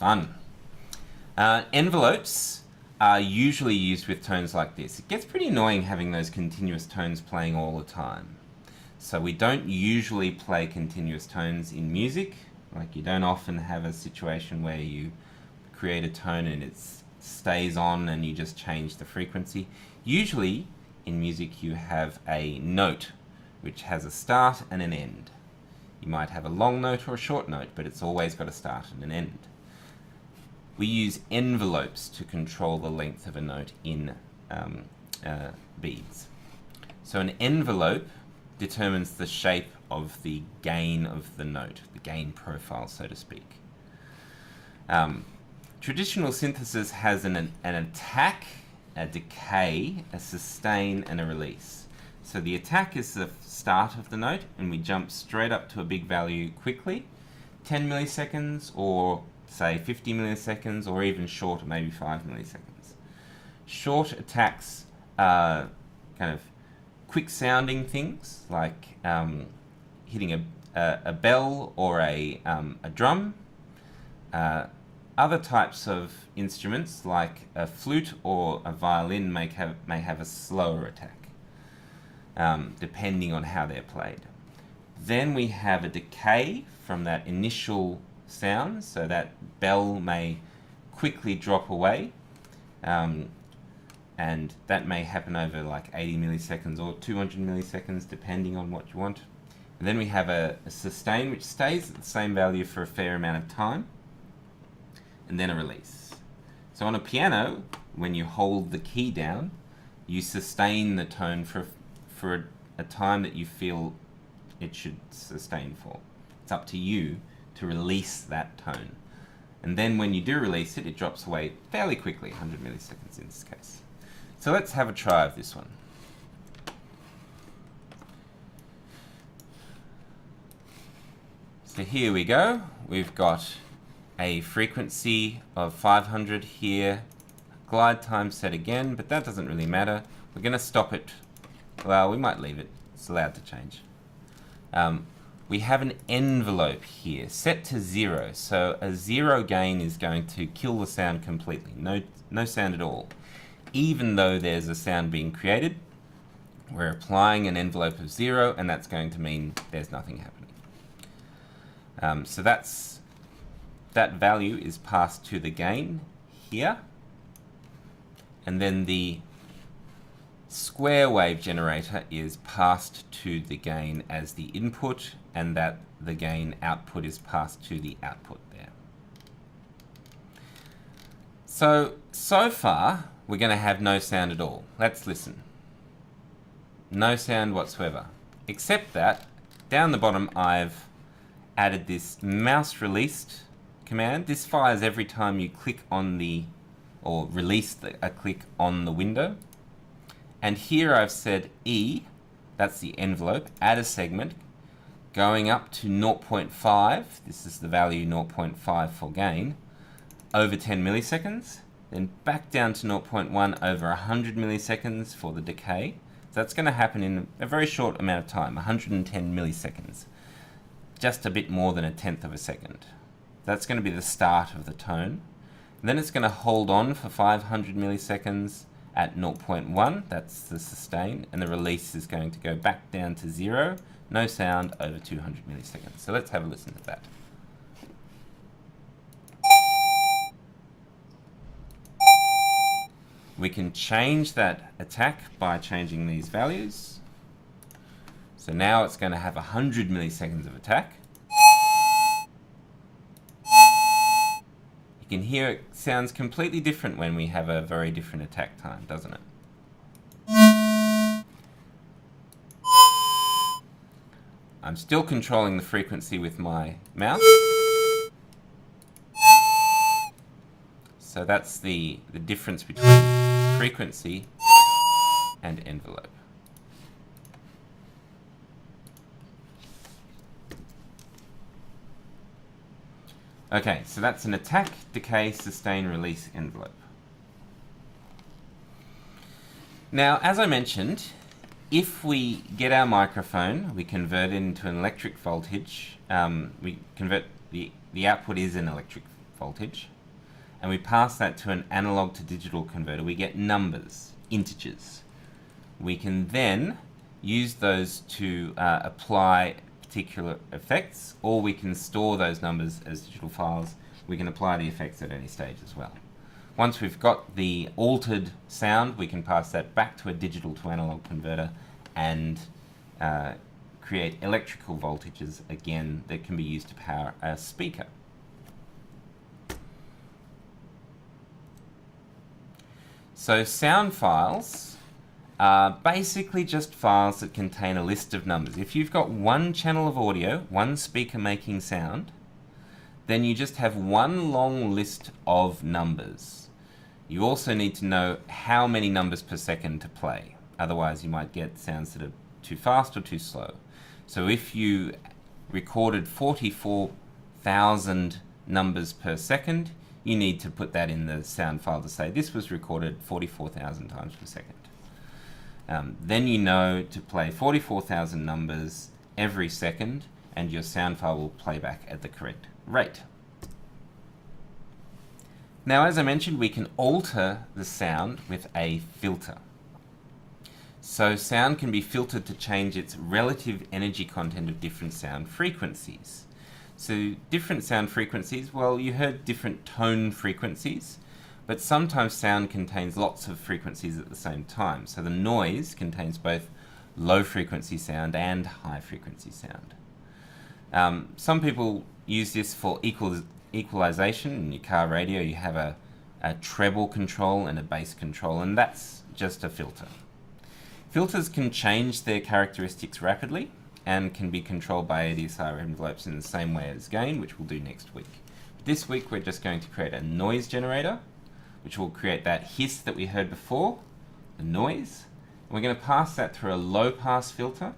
Fun. Envelopes are usually used with tones like this. It gets pretty annoying having those continuous tones playing all the time. So we don't usually play continuous tones in music. Like, you don't often have a situation where you create a tone and it stays on and you just change the frequency. Usually in music you have a note which has a start and an end. You might have a long note or a short note, but it's always got a start and an end. We use envelopes to control the length of a note in beads. So an envelope determines the shape of the gain of the note, the gain profile, so to speak. Traditional synthesis has an attack, a decay, a sustain, and a release. So the attack is the start of the note, and we jump straight up to a big value quickly, 10 milliseconds, or say 50 milliseconds, or even shorter, maybe 5 milliseconds. Short attacks are kind of quick sounding things, like hitting a bell or a drum. Other types of instruments, like a flute or a violin, may have a slower attack, depending on how they're played. Then we have a decay from that initial sound, so that bell may quickly drop away, and that may happen over like 80 milliseconds or 200 milliseconds, depending on what you want. And then we have a sustain, which stays at the same value for a fair amount of time, and then a release. So on a piano, when you hold the key down, you sustain the tone for a time that you feel it should sustain for. It's up to you to release that tone. And then when you do release it, it drops away fairly quickly, 100 milliseconds in this case. So let's have a try of this one. So here we go. We've got a frequency of 500 here, glide time set again, but that doesn't really matter. We're going to stop it. Well, we might leave it. It's allowed to change. We have an envelope here set to 0, so a 0 gain is going to kill the sound completely. No sound at all. Even though there's a sound being created, we're applying an envelope of 0, and that's going to mean there's nothing happening. So that value is passed to the gain here, and then the square wave generator is passed to the gain as the input, and that the gain output is passed to the output there. So far, we're going to have no sound at all. Let's listen. No sound whatsoever. Except that, down the bottom, I've added this mouse released command. This fires every time you click on the, or release a click on the window. And here I've said E, that's the envelope, add a segment, going up to 0.5, this is the value 0.5 for gain, over 10 milliseconds, then back down to 0.1 over 100 milliseconds for the decay. So that's going to happen in a very short amount of time, 110 milliseconds, just a bit more than a tenth of a second. That's going to be the start of the tone. And then it's going to hold on for 500 milliseconds at 0.1, that's the sustain, and the release is going to go back down to 0, no sound, over 200 milliseconds. So let's have a listen to that. We can change that attack by changing these values. So now it's going to have 100 milliseconds of attack. You can hear it sounds completely different when we have a very different attack time, doesn't it? I'm still controlling the frequency with my mouse. So that's the difference between frequency and envelope. Okay, so that's an attack, decay, sustain, release envelope. Now, as I mentioned, if we get our microphone, we convert it into an electric voltage. We convert the output is an electric voltage, and we pass that to an analog to digital converter, we get numbers, integers. We can then use those to apply particular effects, or we can store those numbers as digital files. We can apply the effects at any stage as well. Once we've got the altered sound, we can pass that back to a digital to analog converter and create electrical voltages again that can be used to power a speaker. So sound files are basically just files that contain a list of numbers. If you've got one channel of audio, one speaker making sound, then you just have one long list of numbers. You also need to know how many numbers per second to play. Otherwise you might get sounds that are too fast or too slow. So if you recorded 44,000 numbers per second, you need to put that in the sound file to say this was recorded 44,000 times per second. Then you know to play 44,000 numbers every second, and your sound file will play back at the correct rate. Now, as I mentioned, we can alter the sound with a filter. So sound can be filtered to change its relative energy content of different sound frequencies. So different sound frequencies, well, you heard different tone frequencies, but sometimes sound contains lots of frequencies at the same time. So the noise contains both low frequency sound and high frequency sound. Some people use this for equalization. In your car radio, you have a treble control and a bass control, and that's just a filter. Filters can change their characteristics rapidly and can be controlled by ADSR envelopes in the same way as gain, which we'll do next week. This week we're just going to create a noise generator, which will create that hiss that we heard before, the noise. And we're going to pass that through a low pass filter,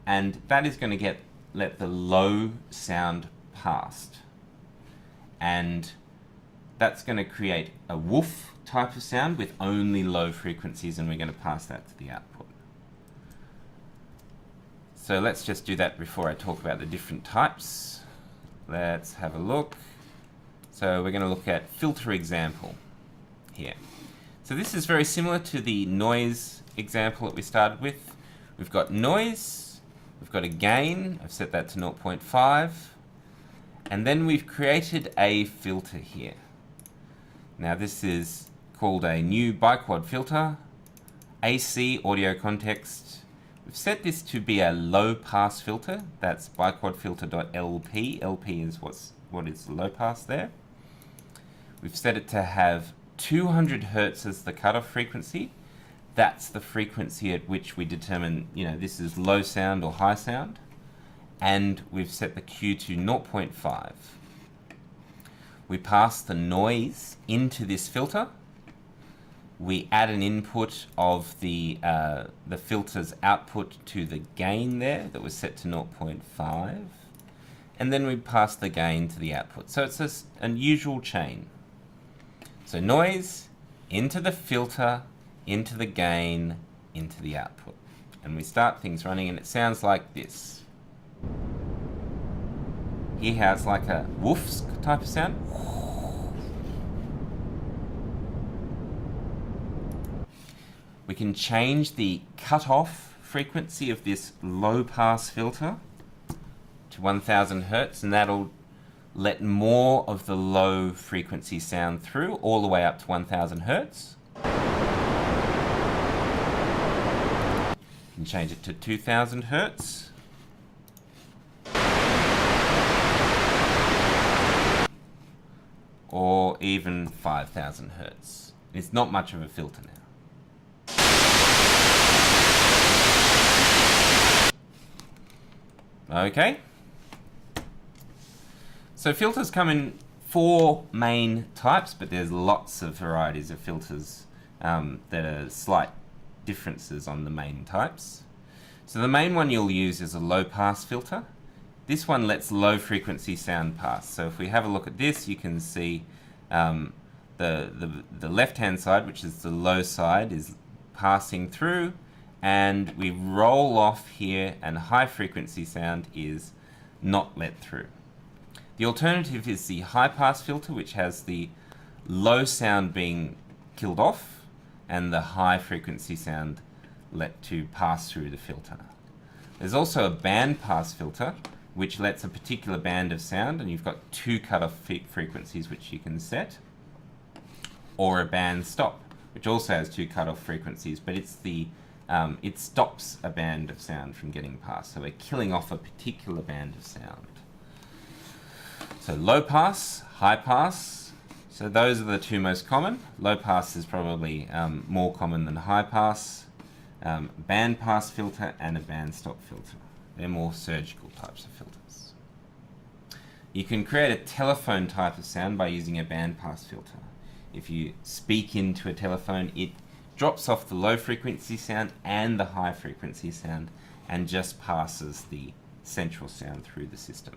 and that is going to let the low sound past. And that's going to create a woof type of sound with only low frequencies, and we're going to pass that to the output. So let's just do that before I talk about the different types. Let's have a look. So we're going to look at filter example here. So this is very similar to the noise example that we started with. We've got noise, we've got a gain, I've set that to 0.5, and then we've created a filter here. Now this is called a new biquad filter, AC audio context. We've set this to be a low pass filter. That's biquadfilter.lp. LP is what is low pass there. We've set it to have 200 Hertz as the cutoff frequency. That's the frequency at which we determine, this is low sound or high sound. And we've set the Q to 0.5. We pass the noise into this filter. We add an input of the filter's output to the gain there that was set to 0.5. And then we pass the gain to the output. So it's an unusual chain. So noise, into the filter, into the gain, into the output. And we start things running, and it sounds like this. Hear how it's like a woof type of sound? We can change the cutoff frequency of this low pass filter to 1000 Hertz, and that'll let more of the low frequency sound through all the way up to 1000 Hertz. You can change it to 2000 Hertz. Or even 5000 Hertz. It's not much of a filter now. Okay. So filters come in 4 main types, but there's lots of varieties of filters that are slight differences on the main types. So the main one you'll use is a low pass filter. This one lets low frequency sound pass. So if we have a look at this, you can see the left hand side, which is the low side, is passing through, and we roll off here, and high frequency sound is not let through. The The alternative is the high pass filter, which has the low sound being killed off and the high frequency sound let to pass through the filter. There's also a band pass filter, which lets a particular band of sound, and you've got two cutoff frequencies which you can set, or a band stop, which also has two cutoff frequencies, but it's the it stops a band of sound from getting passed. So we're killing off a particular band of sound. So low pass, high pass. So those are the two most common. Low pass is probably more common than high pass. Band pass filter and a band stop filter. They're more surgical types of filters. You can create a telephone type of sound by using a band pass filter. If you speak into a telephone, it drops off the low frequency sound and the high frequency sound and just passes the central sound through the system.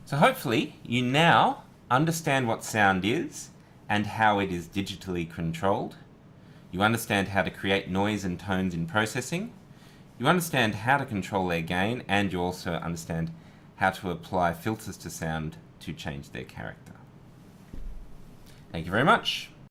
So hopefully you now understand what sound is and how it is digitally controlled. You understand how to create noise and tones in processing. You understand how to control their gain, and you also understand how to apply filters to sound to change their character. Thank you very much.